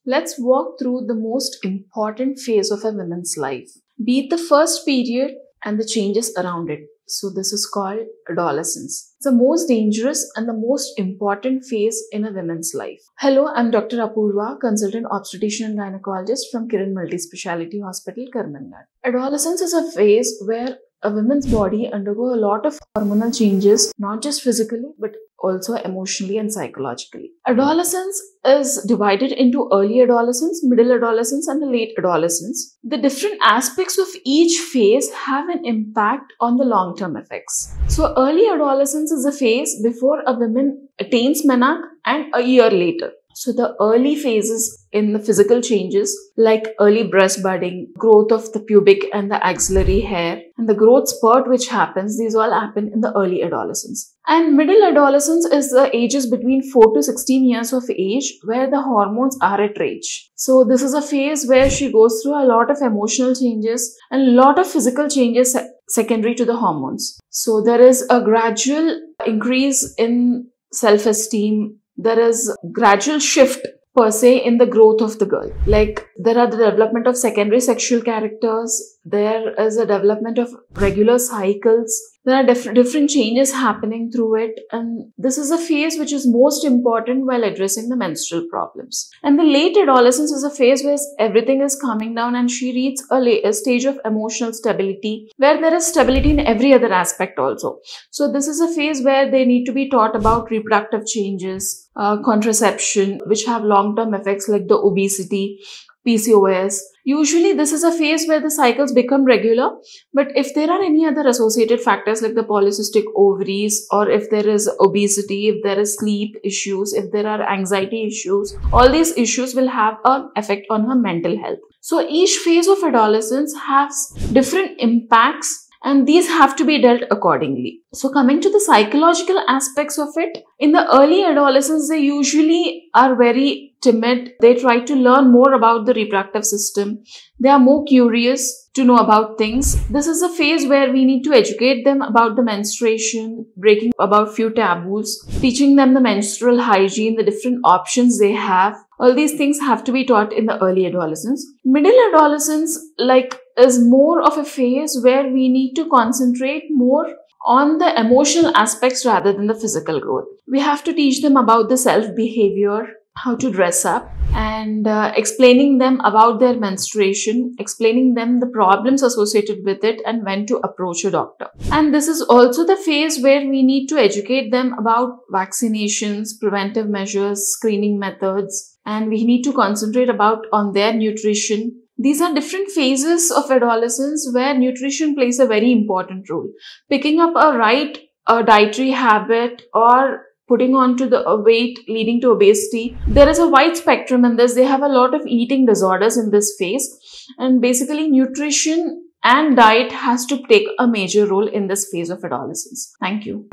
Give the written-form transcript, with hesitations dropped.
Let's walk through the most important phase of a woman's life, be it the first period and the changes around it. So this is called adolescence. It's the most dangerous and the most important phase in a woman's life. Hello, I'm Dr. Apurva, consultant obstetrician and gynecologist from Kiran Multi-Speciality Hospital, Karmanghar. Adolescence is a phase where a woman's body undergoes a lot of hormonal changes, not just physically, but also emotionally and psychologically. Adolescence is divided into early adolescence, middle adolescence, and the late adolescence. The different aspects of each phase have an impact on the long-term effects. So early adolescence is a phase before a woman attains menarche and a year later. So the early phases in the physical changes like early breast budding, growth of the pubic and the axillary hair, and the growth spurt which happens, these all happen in the early adolescence. And middle adolescence is the ages between 4 to 16 years of age where the hormones are at rage. So this is a phase where she goes through a lot of emotional changes and a lot of physical changes secondary to the hormones. So there is a gradual increase in self-esteem. There is gradual shift per se in the growth of the girl. Like there are the development of secondary sexual characters. There is a development of regular cycles. There are different changes happening through it, and this is a phase which is most important while addressing the menstrual problems. And the late adolescence is a phase where everything is calming down and she reaches a stage of emotional stability where there is stability in every other aspect also. So this is a phase where they need to be taught about reproductive changes, contraception, which have long-term effects like the obesity, PCOS. Usually this is a phase where the cycles become regular, but if there are any other associated factors like the polycystic ovaries, or if there is obesity, if there is sleep issues, if there are anxiety issues, all these issues will have an effect on her mental health. So each phase of adolescence has different impacts, and these have to be dealt accordingly. So coming to the psychological aspects of it, in the early adolescence, they usually are very timid. They try to learn more about the reproductive system. They are more curious to know about things. This is a phase where we need to educate them about the menstruation, breaking about few taboos, teaching them the menstrual hygiene, the different options they have. All these things have to be taught in the early adolescence. Middle adolescence is more of a phase where we need to concentrate more on the emotional aspects rather than the physical growth. We have to teach them about the self-behavior, how to dress up, and explaining them about their menstruation, explaining them the problems associated with it and when to approach a doctor. And this is also the phase where we need to educate them about vaccinations, preventive measures, screening methods, and we need to concentrate on their nutrition. These are different phases of adolescence where nutrition plays a very important role. Picking up a right dietary habit or putting on to the weight leading to obesity. There is a wide spectrum in this. They have a lot of eating disorders in this phase, and basically nutrition and diet has to take a major role in this phase of adolescence. Thank you.